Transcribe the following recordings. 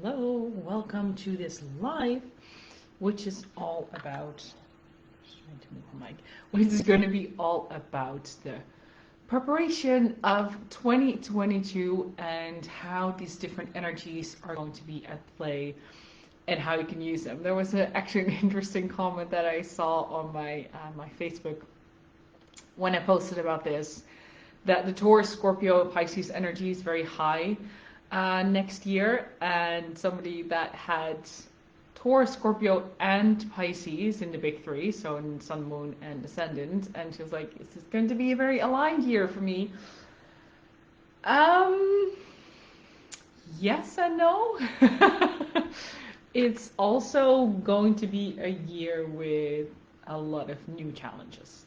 Hello, welcome to this live, which is all about, just trying to move the mic, which is going to be all about the preparation of 2022 and how these different energies are going to be at play and how you can use them. There was actually an interesting comment that I saw on my Facebook when I posted about this, that the Taurus, Scorpio, Pisces energy is very high next year, and somebody that had Taurus, Scorpio, and Pisces in the big three, so in Sun, Moon, and Ascendant, and she was like, "This is going to be a very aligned year for me." Yes and no. It's also going to be a year with a lot of new challenges.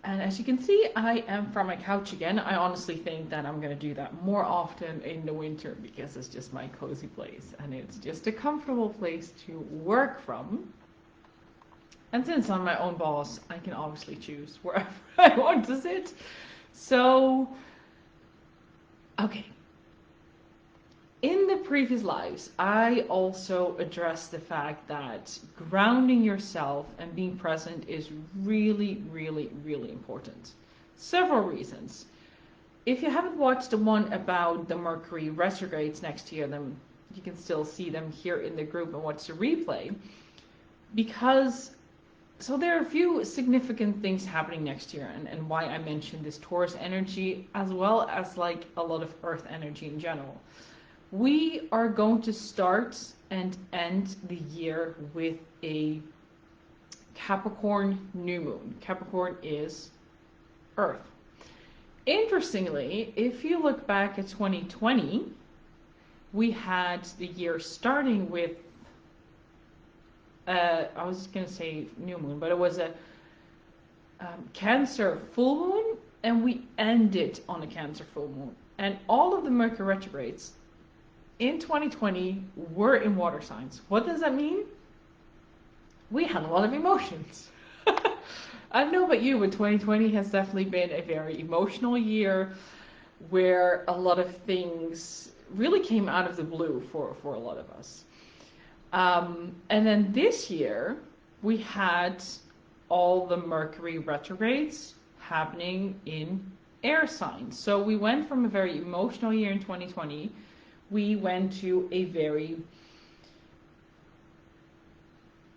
And as you can see, I am from my couch again. I honestly think that I'm going to do that more often in the winter because it's just my cozy place and it's just a comfortable place to work from. And since I'm my own boss, I can obviously choose wherever I want to sit. So, okay. In the previous lives, I also addressed the fact that grounding yourself and being present is really, really, really important. Several reasons. If you haven't watched the one about the Mercury retrogrades next year, then you can still see them here in the group and watch the replay. So there are a few significant things happening next year, and why I mentioned this Taurus energy as well as like a lot of Earth energy in general. We are going to start and end the year with a Capricorn New Moon. Capricorn is Earth. Interestingly, if you look back at 2020, we had the year starting with, I was going to say New Moon, but it was a Cancer full moon, and we ended on a Cancer full moon. And all of the Mercury retrogrades in 2020 were in water signs. What does that mean? We had a lot of emotions. I don't know about you, but 2020 has definitely been a very emotional year where a lot of things really came out of the blue for a lot of us. And then this year, we had all the Mercury retrogrades happening in air signs. So we went from a very emotional year in 2020, we went to a very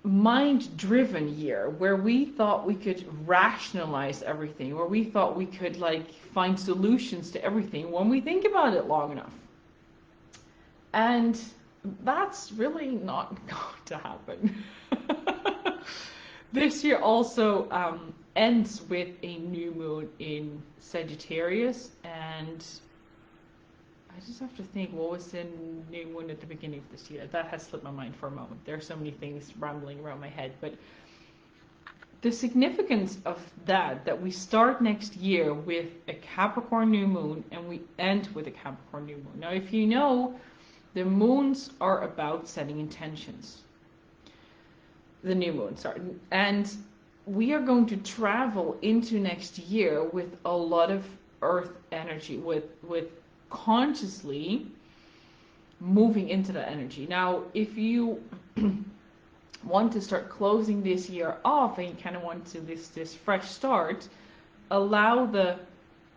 mind-driven year where we thought we could rationalize everything, where we thought we could like find solutions to everything when we think about it long enough. And that's really not going to happen. This year also ends with a new moon in Sagittarius, and I just have to think, what was the new moon at the beginning of this year? That has slipped my mind for a moment. There are so many things rambling around my head, but the significance of that we start next year with a Capricorn new moon and we end with a Capricorn new moon. Now, if you know, the moons are about setting intentions. The new moon, sorry. And we are going to travel into next year with a lot of Earth energy, with consciously moving into that energy. Now, if you want to start closing this year off and you kind of want to this fresh start, allow the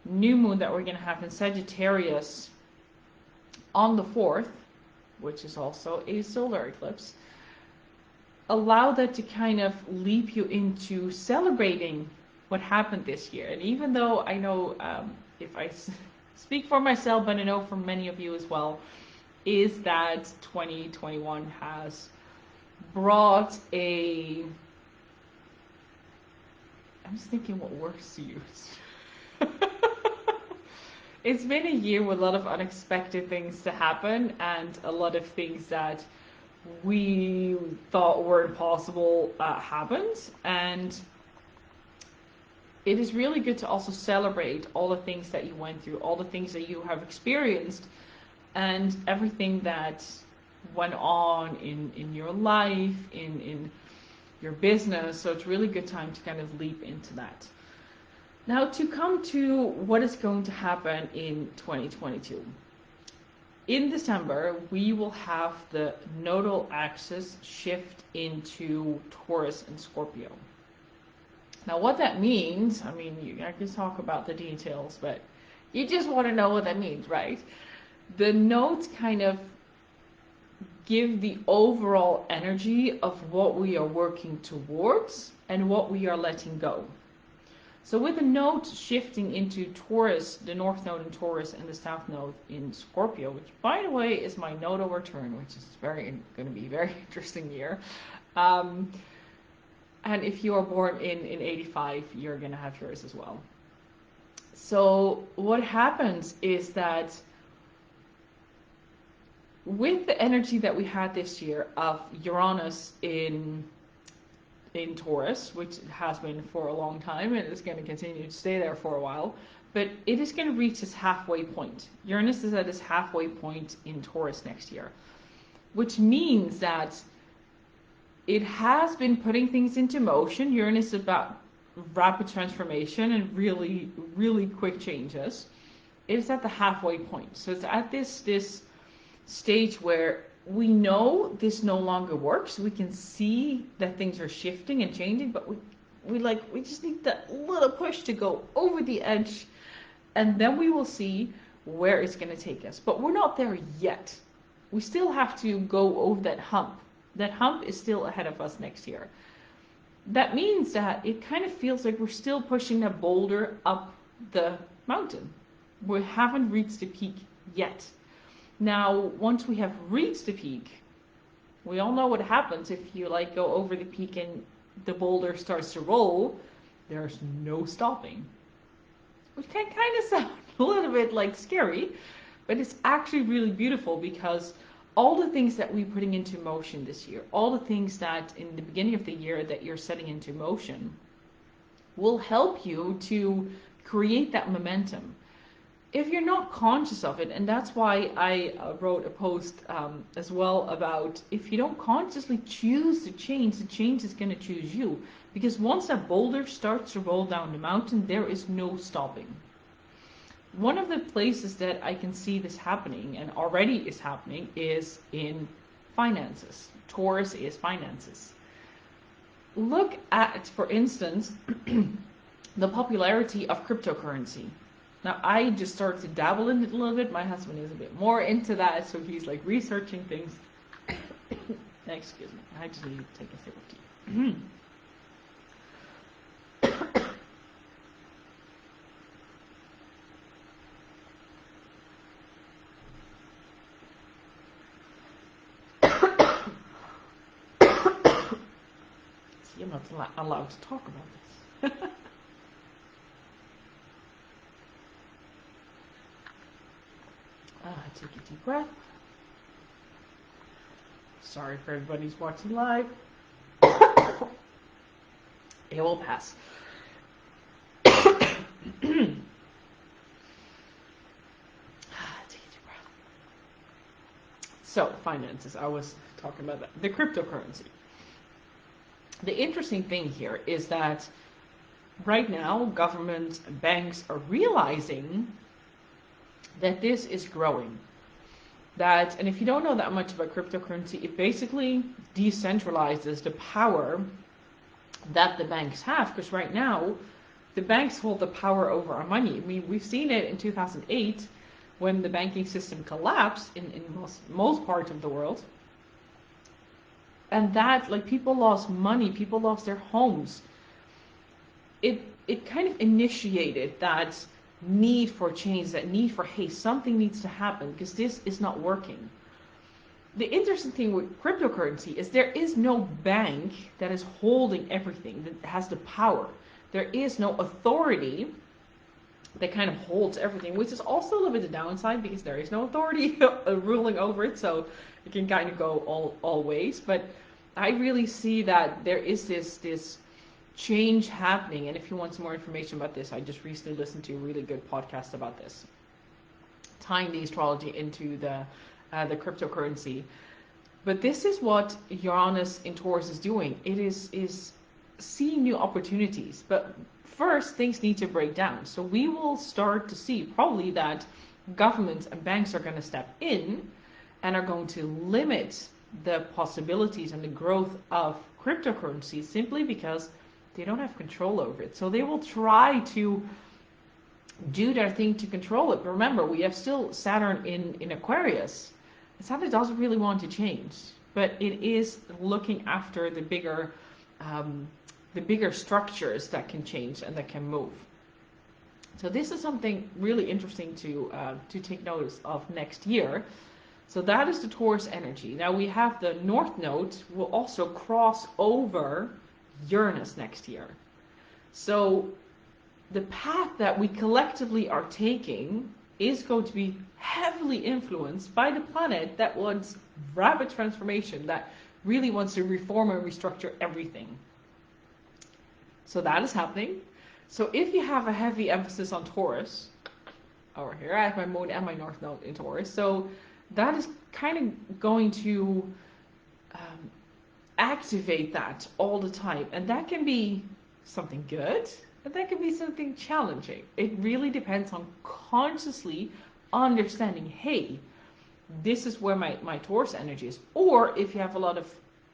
new moon that we're going to have in Sagittarius on the 4th, which is also a solar eclipse, allow that to kind of leap you into celebrating what happened this year. And even though I know if I speak for myself, but I know for many of you as well, is that 2021 has brought I'm just thinking what words to use. It's been a year with a lot of unexpected things to happen and a lot of things that we thought were impossible happened, and it is really good to also celebrate all the things that you went through, all the things that you have experienced, and everything that went on in your life, in your business. So it's really good time to kind of leap into that. Now, to come to what is going to happen in 2022. in December, we will have the nodal axis shift into Taurus and Scorpio. Now, what that means, I mean, I can talk about the details, but you just want to know what that means, right? The nodes kind of give the overall energy of what we are working towards and what we are letting go. So with the node shifting into Taurus, the north node in Taurus and the south node in Scorpio, which by the way is my nodal return, which is going to be a very interesting year. And if you are born in 85, you're going to have yours as well. So what happens is that with the energy that we had this year of Uranus in Taurus, which it has been for a long time and is going to continue to stay there for a while, but it is going to reach its halfway point. Uranus is at its halfway point in Taurus next year, which means that it has been putting things into motion. Uranus is about rapid transformation and really, really quick changes. It is at the halfway point. So it's at this stage where we know this no longer works. We can see that things are shifting and changing, but we just need that little push to go over the edge, and then we will see where it's going to take us. But we're not there yet. We still have to go over that hump. That hump is still ahead of us next year. That means that it kind of feels like we're still pushing that boulder up the mountain. We haven't reached the peak yet. Now, once we have reached the peak, we all know what happens if you go over the peak and the boulder starts to roll. There's no stopping, which can kind of sound a little bit scary, but it's actually really beautiful because all the things that we're putting into motion this year, all the things that in the beginning of the year that you're setting into motion, will help you to create that momentum. If you're not conscious of it, and that's why I wrote a post as well about if you don't consciously choose the change is going to choose you. Because once that boulder starts to roll down the mountain, there is no stopping. One of the places that I can see this happening, and already is happening, is in finances. Taurus is finances. Look at, for instance, the popularity of cryptocurrency. Now, I just started to dabble in it a little bit. My husband is a bit more into that, so he's researching things. Excuse me, I just need to take a sip of tea. See, I'm not allowed to talk about this. Take a deep breath. Sorry for everybody who's watching live. It will pass. Take a deep breath. So, finances. I was talking about that. The cryptocurrency. The interesting thing here is that right now, governments and banks are realizing that this is growing. And if you don't know that much about cryptocurrency, it basically decentralizes the power that the banks have. Because right now, the banks hold the power over our money. I mean, we've seen it in 2008 when the banking system collapsed in most parts of the world. And that, people lost money, people lost their homes. It kind of initiated that need for change, that need for, hey, something needs to happen because this is not working. The interesting thing with cryptocurrency is there is no bank that is holding everything, that has the power. There is no authority that kind of holds everything, which is also a little bit the downside because there is no authority ruling over it, so it can kind of go all ways. But I really see that there is this change happening, and if you want some more information about this, I just recently listened to a really good podcast about this, tying the astrology into the cryptocurrency. But this is what Uranus in Taurus is doing. It is seeing new opportunities, but first things need to break down. So we will start to see probably that governments and banks are going to step in and are going to limit the possibilities and the growth of cryptocurrencies simply because they don't have control over it. So they will try to do their thing to control it. But remember, we have still Saturn in Aquarius. Saturn doesn't really want to change, but it is looking after the bigger structures that can change and that can move. So this is something really interesting to take notice of next year. So that is the Taurus energy. Now we have the North Node will also cross over Uranus next year. So the path that we collectively are taking is going to be heavily influenced by the planet that wants rapid transformation, that really wants to reform and restructure everything. So that is happening. So if you have a heavy emphasis on Taurus, over here I have my Moon and my North Node in Taurus, so that is kind of going to activate that all the time. And that can be something good, and that can be something challenging. It really depends on consciously understanding, hey, this is where my Taurus energy is. Or if you have a lot of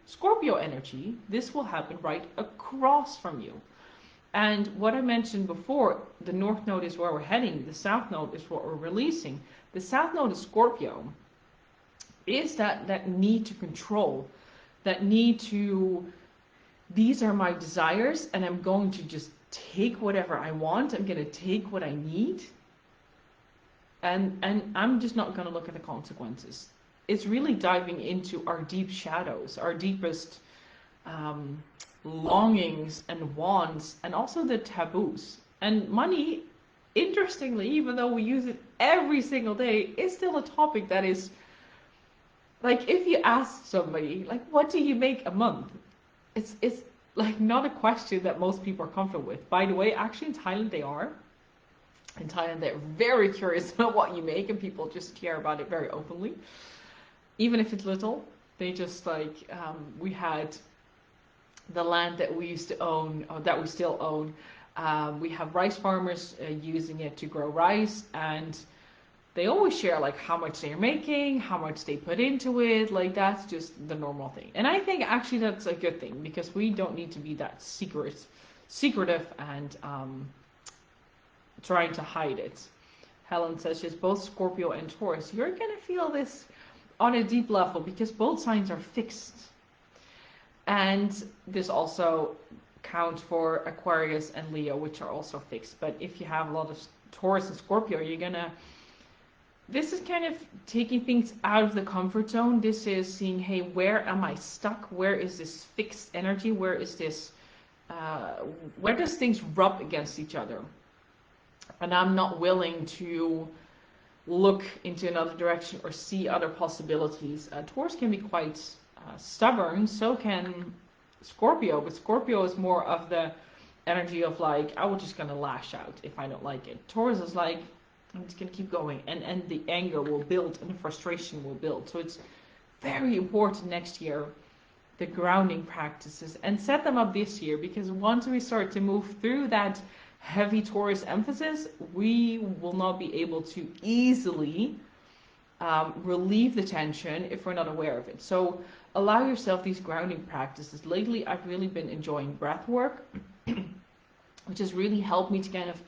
Scorpio energy, this will happen right across from you. And what I mentioned before, the North Node is where we're heading, the South Node is what we're releasing. The South Node is Scorpio, is that need to control, that need to, these are my desires and I'm going to just take whatever I want, I'm going to take what I need, and I'm just not going to look at the consequences. It's really diving into our deep shadows, our deepest longings and wants, and also the taboos. And money, interestingly, even though we use it every single day, is still a topic that is, like, if you ask somebody, like, what do you make a month? It's like not a question that most people are comfortable with. By the way, actually in Thailand they are. In Thailand they're very curious about what you make, and people just care about it very openly. Even if it's little, they just like, we had the land that we used to own, or that we still own. We have rice farmers using it to grow rice, and they always share like how much they're making, how much they put into it. Like that's just the normal thing. And I think actually that's a good thing, because we don't need to be that secretive and trying to hide it. Helen says she's both Scorpio and Taurus. You're going to feel this on a deep level because both signs are fixed. And this also counts for Aquarius and Leo, which are also fixed. But if you have a lot of Taurus and Scorpio, you're going to, this is kind of taking things out of the comfort zone. This is seeing, hey, where am I stuck? Where is this fixed energy? Where is this, where does things rub against each other? And I'm not willing to look into another direction or see other possibilities. Taurus can be quite stubborn, so can Scorpio, but Scorpio is more of the energy of like, I was just going to lash out if I don't like it. Taurus is like, I'm just going to keep going, and the anger will build and the frustration will build. So it's very important next year, the grounding practices, and set them up this year, because once we start to move through that heavy Taurus emphasis, we will not be able to easily relieve the tension if we're not aware of it. So allow yourself these grounding practices. Lately, I've really been enjoying breath work, which has really helped me to kind of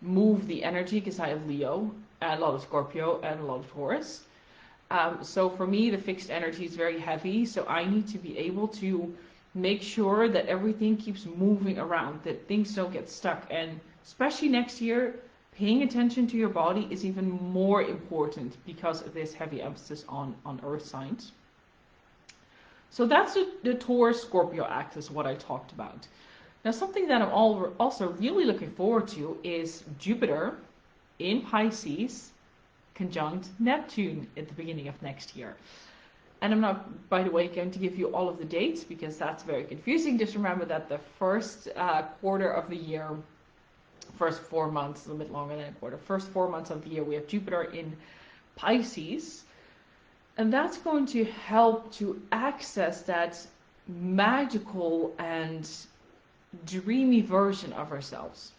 move the energy, because I have Leo and a lot of Scorpio and a lot of Taurus. So for me, the fixed energy is very heavy. So I need to be able to make sure that everything keeps moving around, that things don't get stuck. And especially next year, paying attention to your body is even more important because of this heavy emphasis on earth signs. So that's the Taurus Scorpio axis, what I talked about. Now, something that I'm also really looking forward to is Jupiter in Pisces conjunct Neptune at the beginning of next year. And I'm not, by the way, going to give you all of the dates because that's very confusing. Just remember that the first quarter of the year, first 4 months, a little bit longer than a quarter, first 4 months of the year, we have Jupiter in Pisces. And that's going to help to access that magical and dreamy version of ourselves.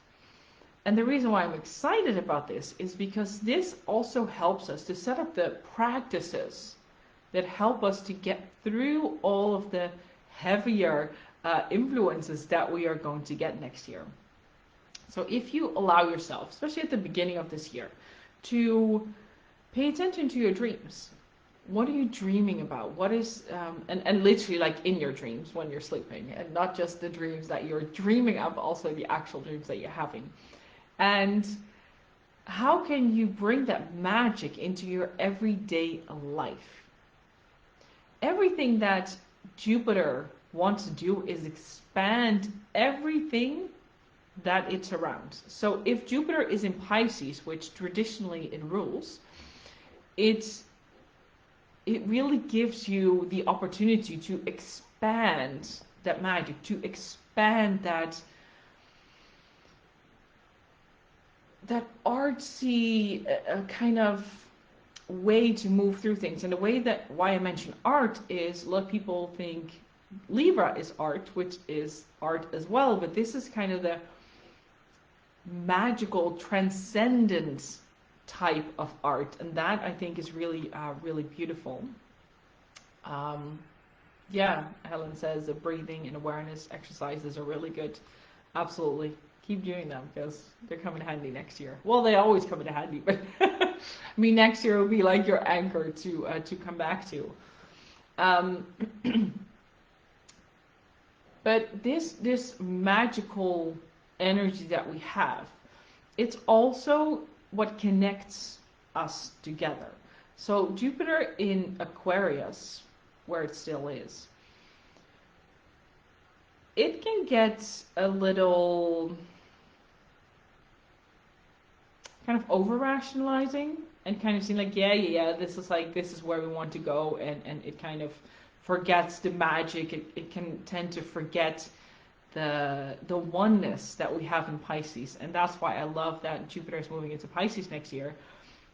And the reason why I'm excited about this is because this also helps us to set up the practices that help us to get through all of the heavier influences that we are going to get next year. So if you allow yourself, especially at the beginning of this year, to pay attention to your dreams. What are you dreaming about? What is, and literally like in your dreams when you're sleeping, and not just the dreams that you're dreaming of, also the actual dreams that you're having. And how can you bring that magic into your everyday life? Everything that Jupiter wants to do is expand everything that it surrounds. So if Jupiter is in Pisces, which traditionally it rules, it really gives you the opportunity to expand that magic, to expand that artsy kind of way to move through things. And the way that, why I mention art is, a lot of people think Libra is art, which is art as well, but this is kind of the magical, transcendent type of art, and that I think is really, really beautiful. Yeah, Helen says that breathing and awareness exercises are really good. Absolutely. Keep doing them because they're coming handy next year. Well, they always come in handy, but I mean, next year will be like your anchor to come back to. But this magical energy that we have, it's also what connects us together. So Jupiter in Aquarius, where it still is, it can get a little kind of over rationalizing and kind of seem like, yeah, this is where we want to go, and it kind of forgets the magic. It can tend to forget the oneness that we have in Pisces. And that's why I love that Jupiter is moving into Pisces next year,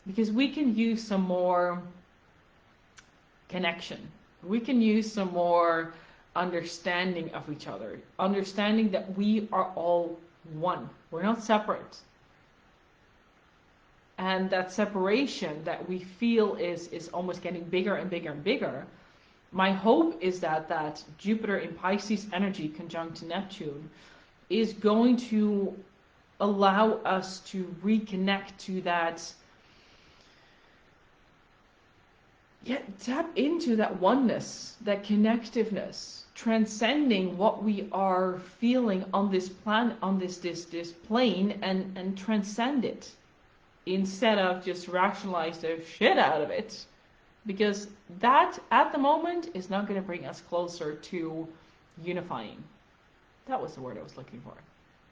because we can use some more connection. We can use some more understanding of each other, understanding that we are all one. We're not separate. And that separation that we feel is almost getting bigger and bigger and bigger. My hope is that Jupiter in Pisces energy conjunct Neptune is going to allow us to reconnect to that, tap into that oneness, that connectiveness, transcending what we are feeling on this planet, on this plane, and transcend it, instead of just rationalize the shit out of it. Because that, at the moment, is not going to bring us closer to unifying. That was the word I was looking for.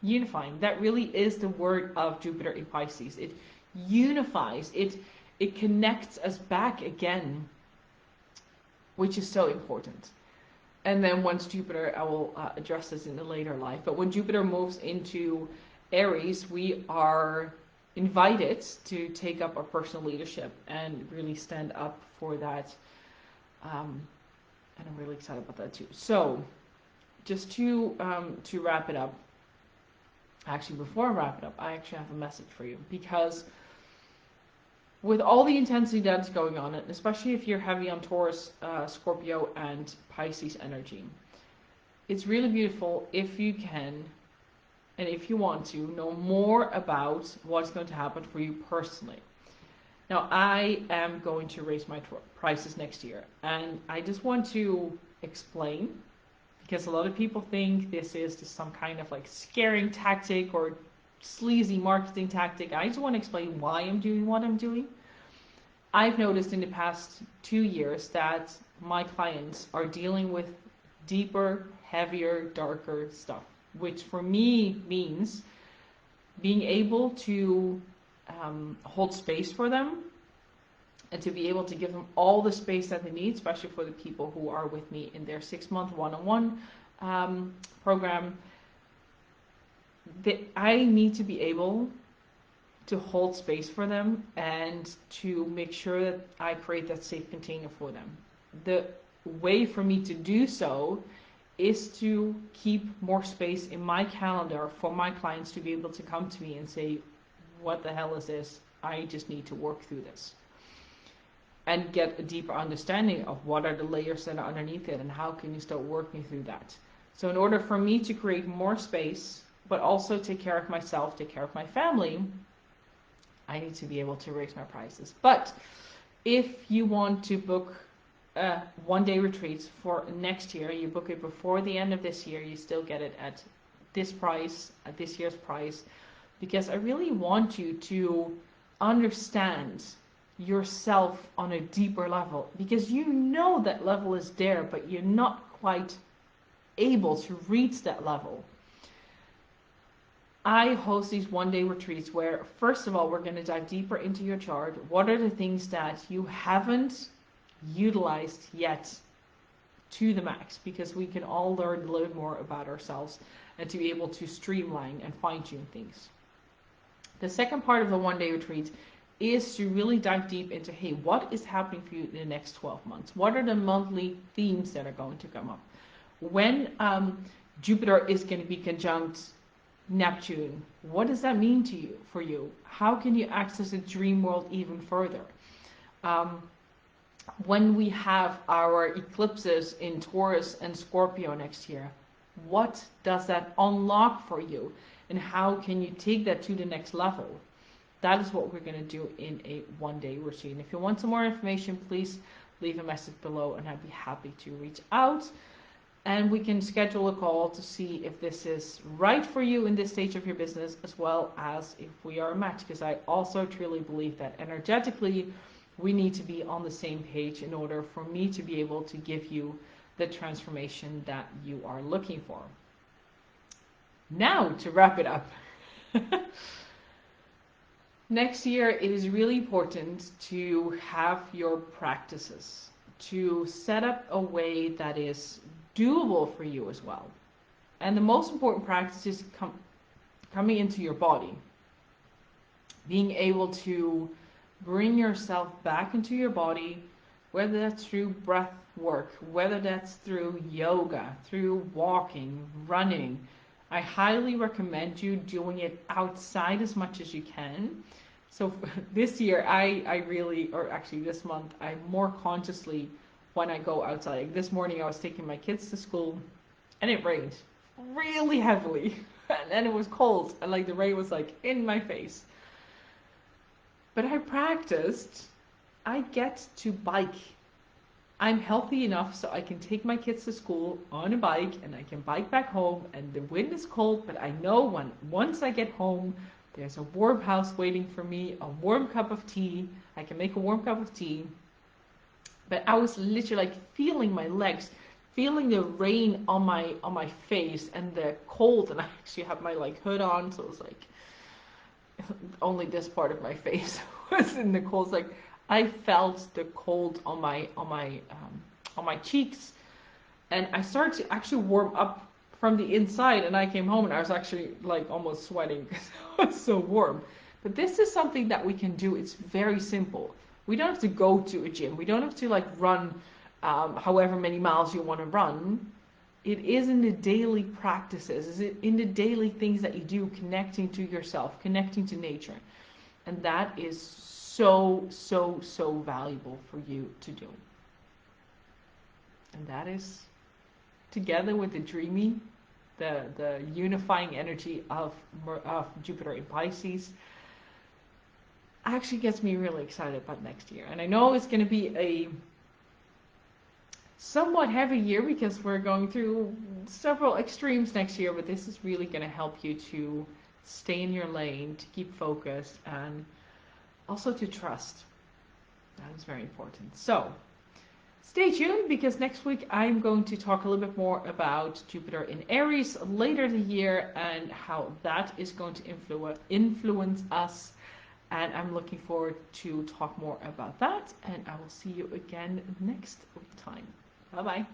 Unifying. That really is the word of Jupiter in Pisces. It unifies. It connects us back again, which is so important. And then once Jupiter, I will address this in a later life, but when Jupiter moves into Aries, we are invited to take up our personal leadership and really stand up for that. And I'm really excited about that too. So just to wrap it up, actually before I wrap it up, I actually have a message for you, because with all the intensity that's going on, and especially if you're heavy on Taurus, Scorpio, and Pisces energy, it's really beautiful if you can, and if you want to, know more about what's going to happen for you personally. Now, I am going to raise my prices next year, and I just want to explain, because a lot of people think this is just some kind of like scaring tactic or sleazy marketing tactic. I just want to explain why I'm doing what I'm doing. I've noticed in the past 2 years that my clients are dealing with deeper, heavier, darker stuff, which for me means being able to hold space for them, and to be able to give them all the space that they need, especially for the people who are with me in their 6-month one-on-one program. I need to be able to hold space for them and to make sure that I create that safe container for them. The way for me to do so is to keep more space in my calendar for my clients to be able to come to me and say, what the hell is this? I just need to work through this. And get a deeper understanding of what are the layers that are underneath it and how can you start working through that. So in order for me to create more space, but also take care of myself, take care of my family, I need to be able to raise my prices. But if you want to book a one-day retreat for next year, you book it before the end of this year, you still get it at this price, at this year's price, because I really want you to understand yourself on a deeper level, because you know that level is there, but you're not quite able to reach that level. I host these one-day retreats where, first of all, we're going to dive deeper into your chart. What are the things that you haven't utilized yet to the max? Because we can all learn a little more about ourselves and to be able to streamline and fine-tune things. The second part of the one-day retreat is to really dive deep into, hey, what is happening for you in the next 12 months? What are the monthly themes that are going to come up? When Jupiter is going to be conjunct Neptune, what does that mean to you, for you? How can you access the dream world even further? When we have our eclipses in Taurus and Scorpio next year, what does that unlock for you? And how can you take that to the next level? That is what we're going to do in a one-day routine. If you want some more information, please leave a message below and I'd be happy to reach out. And we can schedule a call to see if this is right for you in this stage of your business, as well as if we are a match. Because I also truly believe that energetically, we need to be on the same page in order for me to be able to give you the transformation that you are looking for. Now, to wrap it up. Next year, it is really important to have your practices, to set up a way that is doable for you as well. And the most important practice is coming into your body. Being able to bring yourself back into your body, whether that's through breath work, whether that's through yoga, through walking, running. I highly recommend you doing it outside as much as you can. So this year, I really, or actually this month, I more consciously, when I go outside. Like this morning I was taking my kids to school and it rained really heavily and it was cold and like the rain was like in my face. But I practiced. I get to bike. I'm healthy enough so I can take my kids to school on a bike and I can bike back home, and the wind is cold, but I know once I get home, there's a warm house waiting for me, a warm cup of tea. I can make a warm cup of tea. But I was literally like feeling my legs, feeling the rain on my face and the cold, and I actually have my like hood on, so it was like only this part of my face was in the cold. It's like I felt the cold on my cheeks, and I started to actually warm up from the inside, and I came home and I was actually like almost sweating because it was so warm. But this is something that we can do. It's very simple. We don't have to go to a gym. We don't have to like run however many miles you want to run. It is in the daily practices. Is it in the daily things that you do, connecting to yourself, connecting to nature. And that is so, so, so valuable for you to do. And that is, together with the dreamy, the unifying energy of Jupiter in Pisces, actually gets me really excited about next year. And I know it's going to be a somewhat heavy year because we're going through several extremes next year, but this is really going to help you to stay in your lane, to keep focused, and also to trust. That is very important. So stay tuned, because next week I'm going to talk a little bit more about Jupiter in Aries later the year and how that is going to influence us. And I'm looking forward to talk more about that. And I will see you again next time. Bye-bye.